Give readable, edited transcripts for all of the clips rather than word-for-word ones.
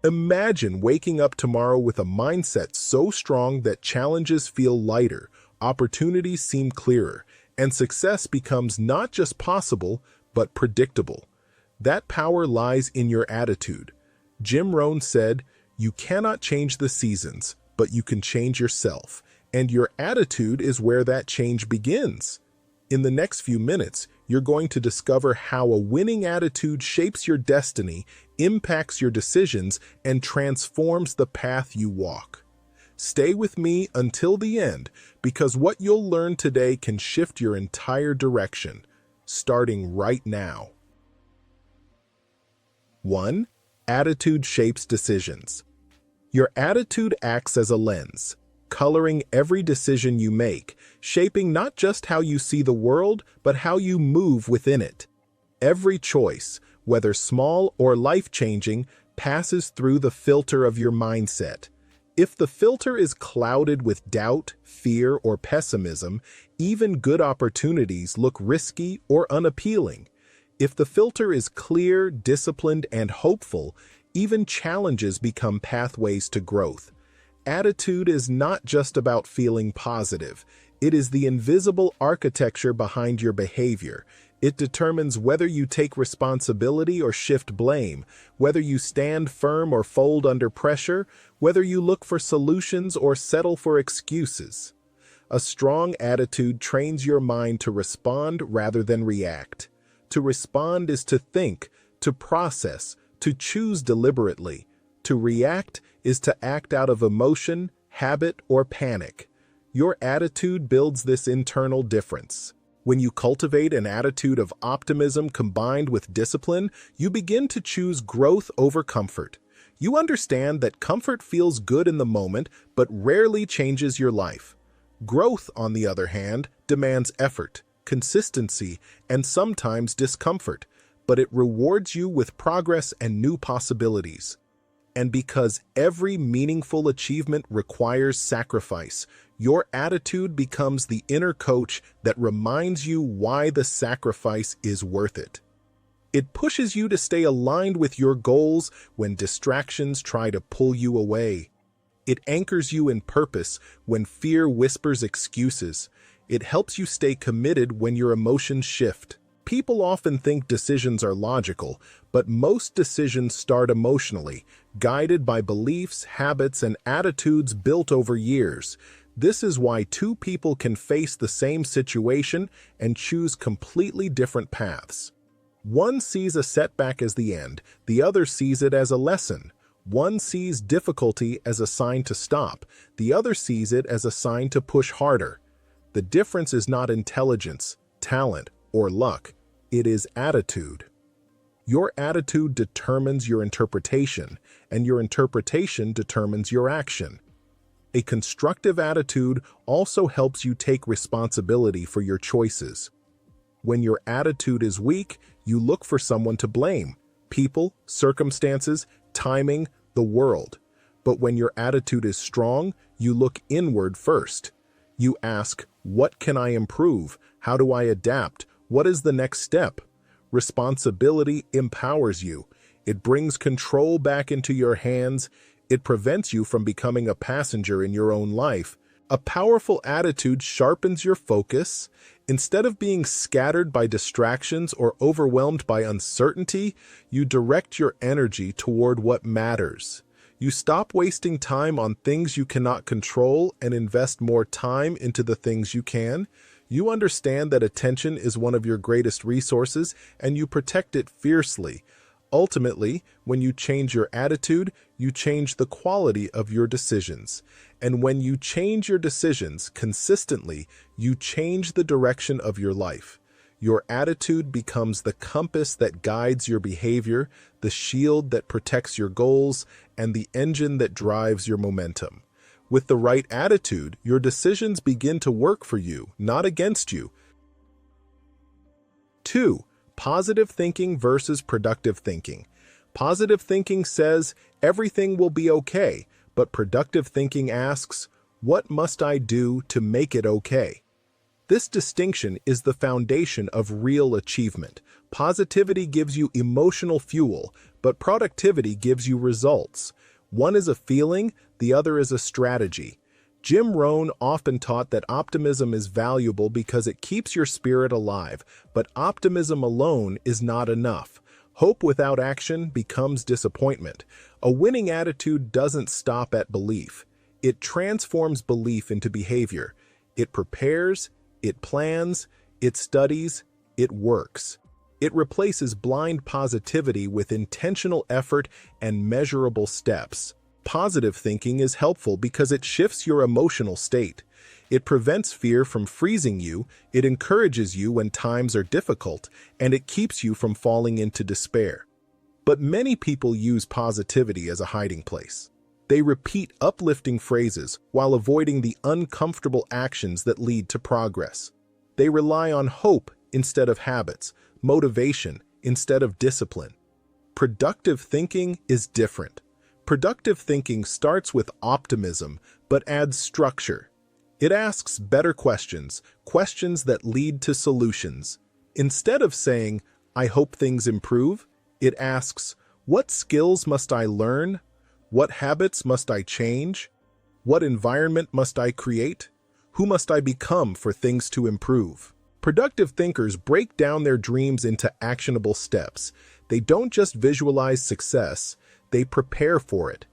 Imagine waking up tomorrow with a mindset so strong that challenges feel lighter, opportunities seem clearer, and success becomes not just possible, but predictable. That power lies in your attitude. Jim Rohn said, "You cannot change the seasons, but you can change yourself." And your attitude is where that change begins. In the next few minutes, you're going to discover how a winning attitude shapes your destiny, impacts your decisions, and transforms the path you walk. Stay with me until the end, because what you'll learn today can shift your entire direction, starting right now. 1. Attitude shapes decisions. Your attitude acts as a lens, coloring every decision you make, shaping not just how you see the world, but how you move within it. Every choice, whether small or life-changing, passes through the filter of your mindset. If the filter is clouded with doubt, fear, or pessimism, even good opportunities look risky or unappealing. If the filter is clear, disciplined, and hopeful, even challenges become pathways to growth. Attitude is not just about feeling positive. It is the invisible architecture behind your behavior. It determines whether you take responsibility or shift blame, whether you stand firm or fold under pressure, whether you look for solutions or settle for excuses. A strong attitude trains your mind to respond rather than react. To respond is to think, to process, to choose deliberately. To react is to act out of emotion, habit, or panic. Your attitude builds this internal difference. When you cultivate an attitude of optimism combined with discipline, you begin to choose growth over comfort. You understand that comfort feels good in the moment, but rarely changes your life. Growth, on the other hand, demands effort, consistency, and sometimes discomfort, but it rewards you with progress and new possibilities. And because every meaningful achievement requires sacrifice, your attitude becomes the inner coach that reminds you why the sacrifice is worth it. It pushes you to stay aligned with your goals when distractions try to pull you away. It anchors you in purpose when fear whispers excuses. It helps you stay committed when your emotions shift. People often think decisions are logical, but most decisions start emotionally, guided by beliefs, habits, and attitudes built over years. This is why two people can face the same situation and choose completely different paths. One sees a setback as the end, the other sees it as a lesson. One sees difficulty as a sign to stop, the other sees it as a sign to push harder. The difference is not intelligence, talent, or luck. It is attitude. Your attitude determines your interpretation, and your interpretation determines your action. A constructive attitude also helps you take responsibility for your choices. When your attitude is weak, you look for someone to blame: people, circumstances, timing, the world. But when your attitude is strong, you look inward first. You ask, what can I improve? How do I adapt? What is the next step? Responsibility empowers you. It brings control back into your hands. It prevents you from becoming a passenger in your own life. A powerful attitude sharpens your focus. Instead of being scattered by distractions or overwhelmed by uncertainty, you direct your energy toward what matters. You stop wasting time on things you cannot control and invest more time into the things you can. You understand that attention is one of your greatest resources, and you protect it fiercely. Ultimately, when you change your attitude, you change the quality of your decisions. And when you change your decisions consistently, you change the direction of your life. Your attitude becomes the compass that guides your behavior, the shield that protects your goals, and the engine that drives your momentum. With the right attitude, your decisions begin to work for you, not against you. 2. Positive thinking versus productive thinking. Positive thinking says, everything will be okay, but productive thinking asks, what must I do to make it okay? This distinction is the foundation of real achievement. Positivity gives you emotional fuel. but productivity gives you results. One is a feeling, the other is a strategy. Jim Rohn often taught that optimism is valuable because it keeps your spirit alive, but optimism alone is not enough. Hope without action becomes disappointment. A winning attitude doesn't stop at belief. It transforms belief into behavior. It prepares, it plans, it studies, it works. It replaces blind positivity with intentional effort and measurable steps. Positive thinking is helpful because it shifts your emotional state. It prevents fear from freezing you, it encourages you when times are difficult, and it keeps you from falling into despair. But many people use positivity as a hiding place. They repeat uplifting phrases while avoiding the uncomfortable actions that lead to progress. They rely on hope instead of habits, motivation instead of discipline. Productive thinking is different. Productive thinking starts with optimism, but adds structure. It asks better questions, questions that lead to solutions. Instead of saying, "I hope things improve," it asks, "What skills must I learn? What habits must I change? What environment must I create? Who must I become for things to improve?" Productive thinkers break down their dreams into actionable steps. They don't just visualize success, they prepare for it.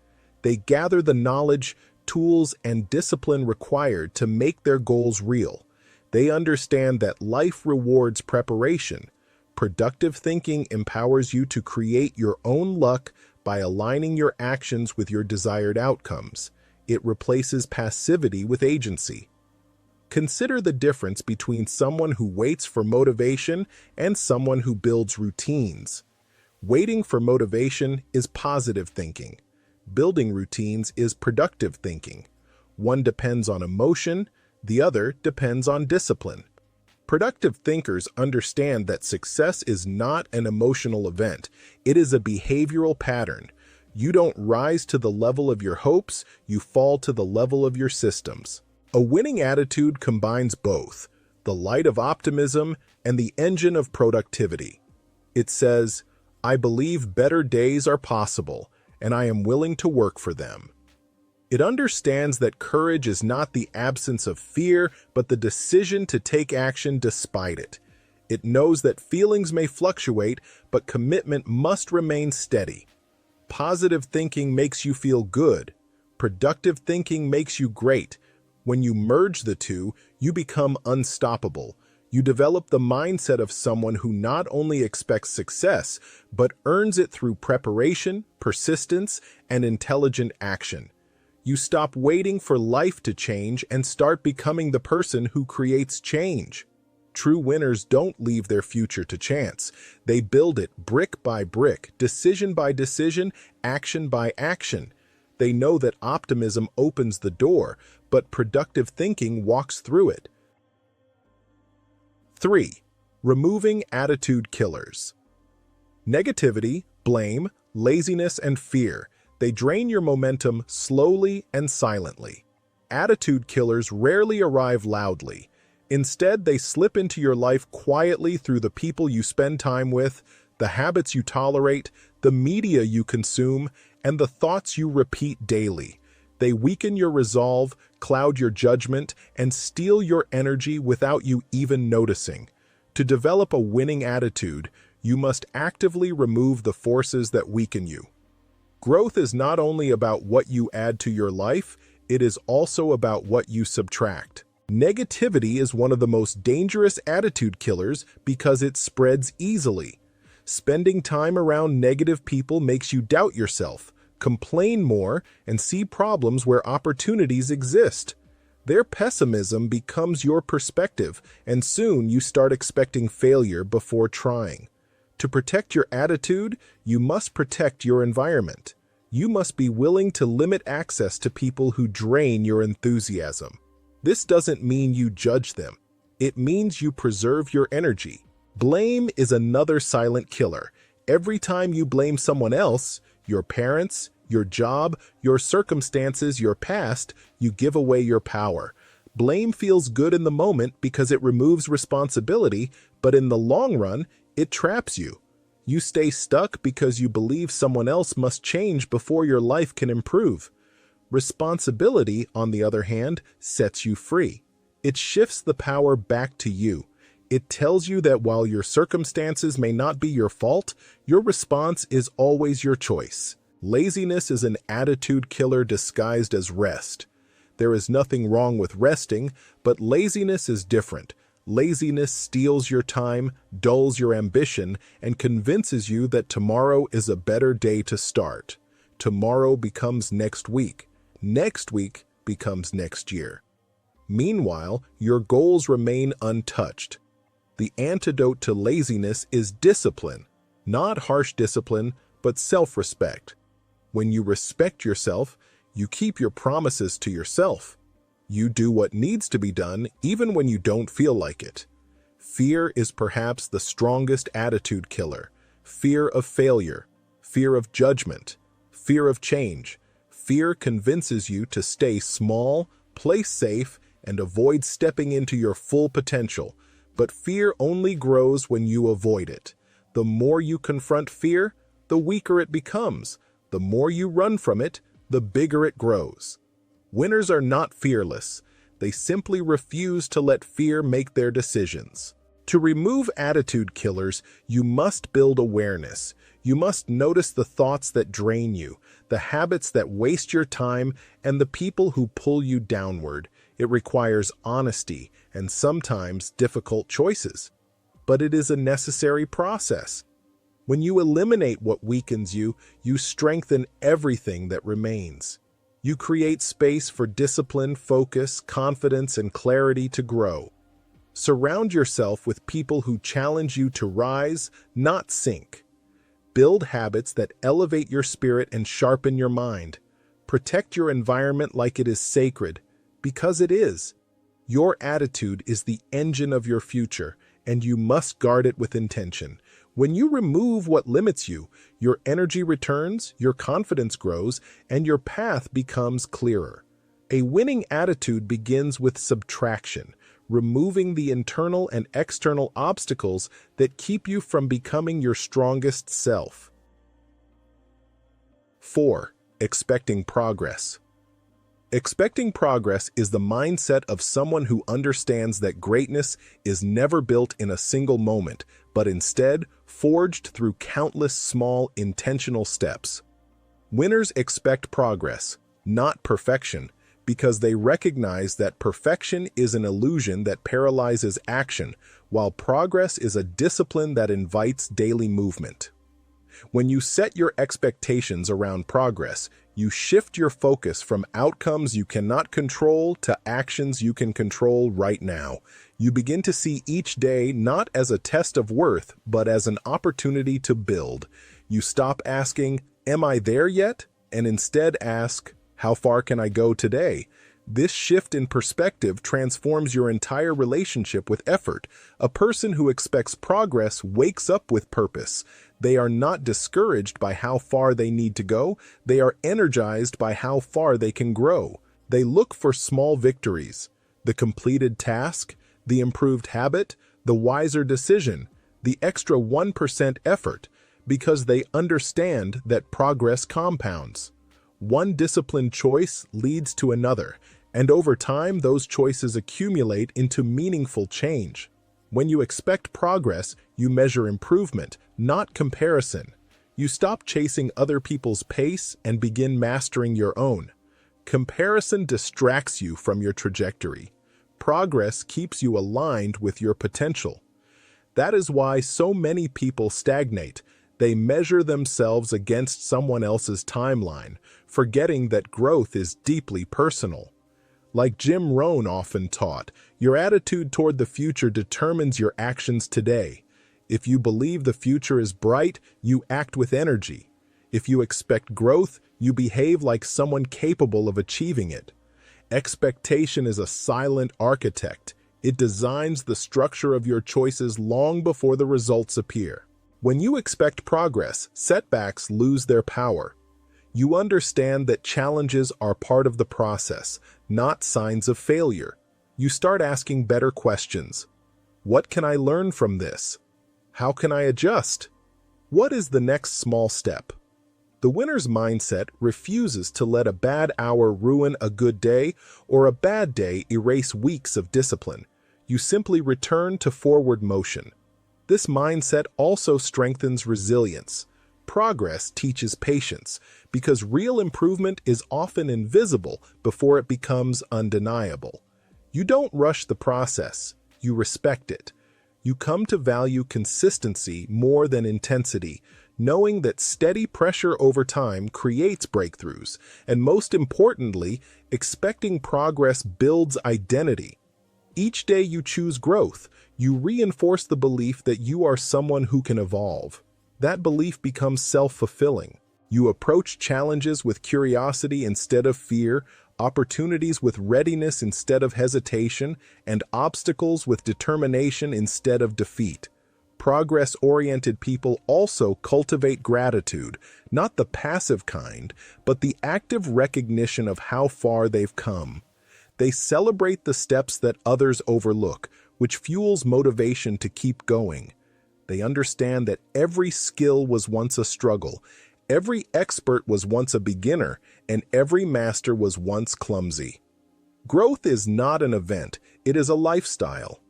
They gather the knowledge, tools, and discipline required to make their goals real. They understand that life rewards preparation. Productive thinking empowers you to create your own luck by aligning your actions with your desired outcomes. It replaces passivity with agency. Consider the difference between someone who waits for motivation and someone who builds routines. Waiting for motivation is positive thinking. Building routines is productive thinking. One depends on emotion, the other depends on discipline. Productive thinkers understand that success is not an emotional event, it is a behavioral pattern. You don't rise to the level of your hopes, you fall to the level of your systems. A winning attitude combines both, the light of optimism and the engine of productivity. It says, "I believe better days are possible, and I am willing to work for them." It understands that courage is not the absence of fear, but the decision to take action despite it. It knows that feelings may fluctuate, but commitment must remain steady. Positive thinking makes you feel good. Productive thinking makes you great. When you merge the two, you become unstoppable. You develop the mindset of someone who not only expects success, but earns it through preparation, persistence, and intelligent action. You stop waiting for life to change and start becoming the person who creates change. True winners don't leave their future to chance. They build it brick by brick, decision by decision, action by action. They know that optimism opens the door, but productive thinking walks through it. 3. Removing attitude killers. Negativity, blame, laziness, and fear. They drain your momentum slowly and silently. Attitude killers rarely arrive loudly. Instead, they slip into your life quietly through the people you spend time with, the habits you tolerate, the media you consume, and the thoughts you repeat daily. They weaken your resolve, cloud your judgment, and steal your energy without you even noticing. To develop a winning attitude, you must actively remove the forces that weaken you. Growth is not only about what you add to your life, it is also about what you subtract. Negativity is one of the most dangerous attitude killers because it spreads easily. Spending time around negative people makes you doubt yourself, complain more, and see problems where opportunities exist. Their pessimism becomes your perspective, and soon you start expecting failure before trying. To protect your attitude, you must protect your environment. You must be willing to limit access to people who drain your enthusiasm. This doesn't mean you judge them. It means you preserve your energy. Blame is another silent killer. Every time you blame someone else, your parents, your job, your circumstances, your past, you give away your power. Blame feels good in the moment because it removes responsibility, but in the long run, it traps you. You stay stuck because you believe someone else must change before your life can improve. Responsibility, on the other hand, sets you free. It shifts the power back to you. It tells you that while your circumstances may not be your fault, your response is always your choice. Laziness is an attitude killer disguised as rest. There is nothing wrong with resting, but laziness is different. Laziness steals your time, dulls your ambition, and convinces you that tomorrow is a better day to start. Tomorrow becomes next week. Next week becomes next year. Meanwhile, your goals remain untouched. The antidote to laziness is discipline, not harsh discipline, but self-respect. When you respect yourself, you keep your promises to yourself. You do what needs to be done even when you don't feel like it. Fear is perhaps the strongest attitude killer. Fear of failure, fear of judgment, fear of change. Fear convinces you to stay small, play safe, and avoid stepping into your full potential. But fear only grows when you avoid it. The more you confront fear, the weaker it becomes. The more you run from it, the bigger it grows. Winners are not fearless. They simply refuse to let fear make their decisions. To remove attitude killers, you must build awareness. You must notice the thoughts that drain you, the habits that waste your time, and the people who pull you downward. It requires honesty and sometimes difficult choices. But it is a necessary process. When you eliminate what weakens you, you strengthen everything that remains. You create space for discipline, focus, confidence, and clarity to grow. Surround yourself with people who challenge you to rise, not sink. Build habits that elevate your spirit and sharpen your mind. Protect your environment like it is sacred, because it is. Your attitude is the engine of your future, and you must guard it with intention. When you remove what limits you, your energy returns, your confidence grows, and your path becomes clearer. A winning attitude begins with subtraction, removing the internal and external obstacles that keep you from becoming your strongest self. 4. Expecting progress. Expecting progress is the mindset of someone who understands that greatness is never built in a single moment, but instead forged through countless small, intentional steps. Winners expect progress, not perfection, because they recognize that perfection is an illusion that paralyzes action, while progress is a discipline that invites daily movement. When you set your expectations around progress, you shift your focus from outcomes you cannot control to actions you can control right now. You begin to see each day not as a test of worth, but as an opportunity to build. You stop asking, "Am I there yet?" and instead ask, "How far can I go today?" This shift in perspective transforms your entire relationship with effort. A person who expects progress wakes up with purpose. They are not discouraged by how far they need to go. They are energized by how far they can grow. They look for small victories, the completed task, the improved habit, the wiser decision, the extra 1% effort, because they understand that progress compounds. One disciplined choice leads to another, and over time those choices accumulate into meaningful change. When you expect progress, you measure improvement, not comparison. You stop chasing other people's pace and begin mastering your own. Comparison distracts you from your trajectory. Progress keeps you aligned with your potential. That is why so many people stagnate. They measure themselves against someone else's timeline, forgetting that growth is deeply personal. Like Jim Rohn often taught, your attitude toward the future determines your actions today. If you believe the future is bright, you act with energy. If you expect growth, you behave like someone capable of achieving it. Expectation is a silent architect. It designs the structure of your choices long before the results appear. When you expect progress, setbacks lose their power. You understand that challenges are part of the process, not signs of failure. You start asking better questions. What can I learn from this? How can I adjust? What is the next small step? The winner's mindset refuses to let a bad hour ruin a good day or a bad day erase weeks of discipline. You simply return to forward motion. This mindset also strengthens resilience. Progress teaches patience because real improvement is often invisible before it becomes undeniable. You don't rush the process, you respect it. You come to value consistency more than intensity, knowing that steady pressure over time creates breakthroughs, and most importantly, expecting progress builds identity. Each day you choose growth, you reinforce the belief that you are someone who can evolve. That belief becomes self-fulfilling. You approach challenges with curiosity instead of fear, opportunities with readiness instead of hesitation, and obstacles with determination instead of defeat. Progress-oriented people also cultivate gratitude, not the passive kind, but the active recognition of how far they've come. They celebrate the steps that others overlook, which fuels motivation to keep going. They understand that every skill was once a struggle, every expert was once a beginner, and every master was once clumsy. Growth is not an event, it is a lifestyle.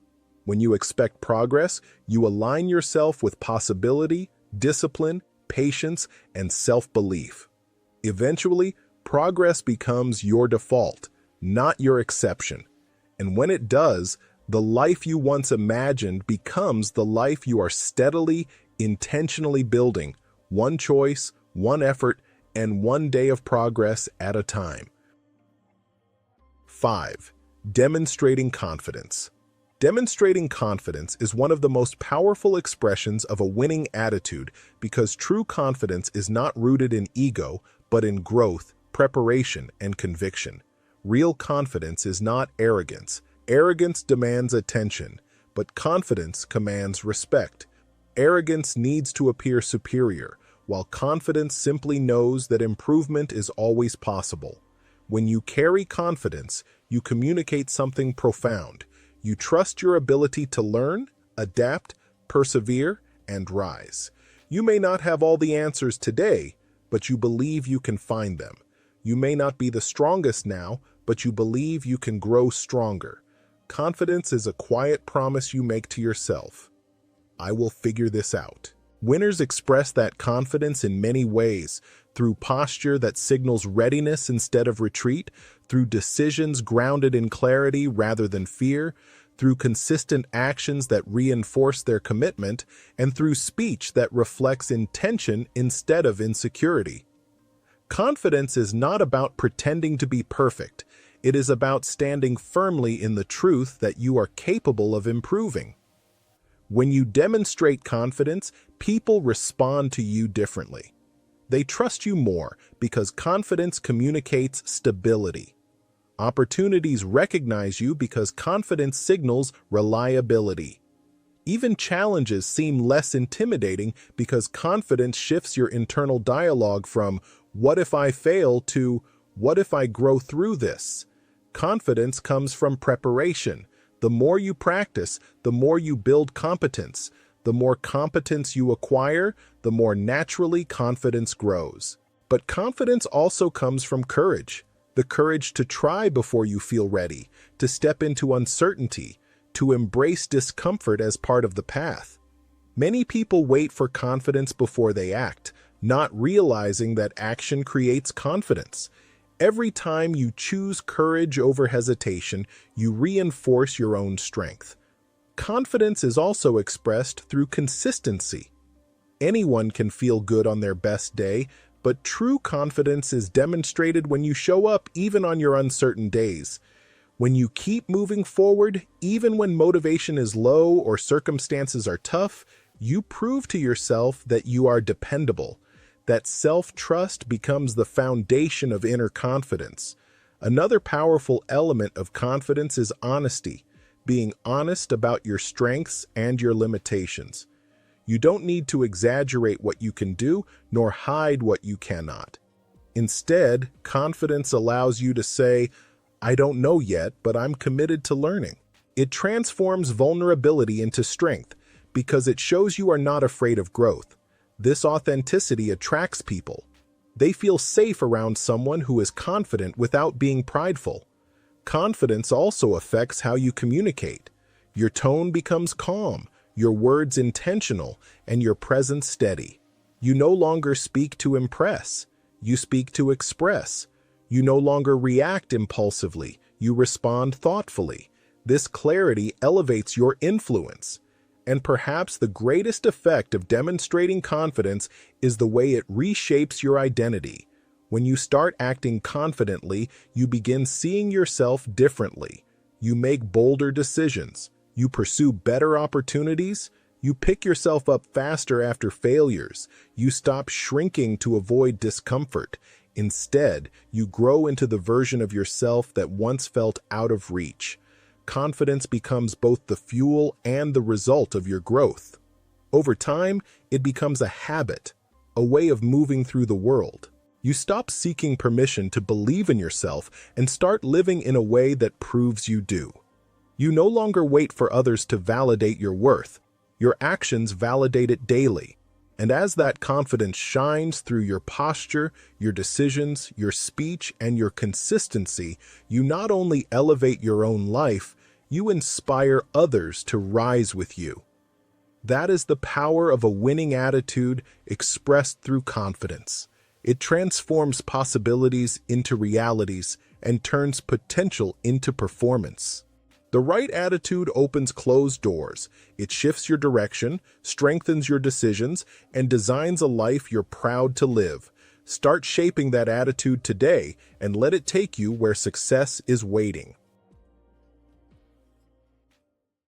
When you expect progress, you align yourself with possibility, discipline, patience, and self-belief. Eventually, progress becomes your default, not your exception. And when it does, the life you once imagined becomes the life you are steadily, intentionally building, one choice, one effort, and one day of progress at a time. 5. Demonstrating confidence. Demonstrating confidence is one of the most powerful expressions of a winning attitude because true confidence is not rooted in ego, but in growth, preparation, and conviction. Real confidence is not arrogance. Arrogance demands attention, but confidence commands respect. Arrogance needs to appear superior, while confidence simply knows that improvement is always possible. When you carry confidence, you communicate something profound. You trust your ability to learn, adapt, persevere, and rise. You may not have all the answers today, but you believe you can find them. You may not be the strongest now, but you believe you can grow stronger. Confidence is a quiet promise you make to yourself. I will figure this out. Winners express that confidence in many ways, through posture that signals readiness instead of retreat, through decisions grounded in clarity rather than fear, through consistent actions that reinforce their commitment, and through speech that reflects intention instead of insecurity. Confidence is not about pretending to be perfect. It is about standing firmly in the truth that you are capable of improving. When you demonstrate confidence, people respond to you differently. They trust you more because confidence communicates stability. Opportunities recognize you because confidence signals reliability. Even challenges seem less intimidating because confidence shifts your internal dialogue from "what if I fail" to "what if I grow through this?" Confidence comes from preparation. The more you practice, the more you build competence. The more competence you acquire, the more naturally confidence grows. But confidence also comes from courage. The courage to try before you feel ready, to step into uncertainty, to embrace discomfort as part of the path. Many people wait for confidence before they act, not realizing that action creates confidence. Every time you choose courage over hesitation, you reinforce your own strength. Confidence is also expressed through consistency. Anyone can feel good on their best day, but true confidence is demonstrated when you show up even on your uncertain days. When you keep moving forward, even when motivation is low or circumstances are tough, you prove to yourself that you are dependable. That self-trust becomes the foundation of inner confidence. Another powerful element of confidence is honesty, being honest about your strengths and your limitations. You don't need to exaggerate what you can do, nor hide what you cannot. Instead, confidence allows you to say, "I don't know yet, but I'm committed to learning." It transforms vulnerability into strength because it shows you are not afraid of growth. This authenticity attracts people. They feel safe around someone who is confident without being prideful. Confidence also affects how you communicate. Your tone becomes calm, your words intentional, and your presence steady. You no longer speak to impress. You speak to express. You no longer react impulsively. You respond thoughtfully. This clarity elevates your influence. And perhaps the greatest effect of demonstrating confidence is the way it reshapes your identity. When you start acting confidently, you begin seeing yourself differently. You make bolder decisions. You pursue better opportunities. You pick yourself up faster after failures. You stop shrinking to avoid discomfort. Instead, you grow into the version of yourself that once felt out of reach. Confidence becomes both the fuel and the result of your growth. Over time, it becomes a habit, a way of moving through the world. You stop seeking permission to believe in yourself and start living in a way that proves you do. You no longer wait for others to validate your worth. Your actions validate it daily. And as that confidence shines through your posture, your decisions, your speech, and your consistency, you not only elevate your own life, you inspire others to rise with you. That is the power of a winning attitude expressed through confidence. It transforms possibilities into realities and turns potential into performance. The right attitude opens closed doors. It shifts your direction, strengthens your decisions, and designs a life you're proud to live. Start shaping that attitude today and let it take you where success is waiting.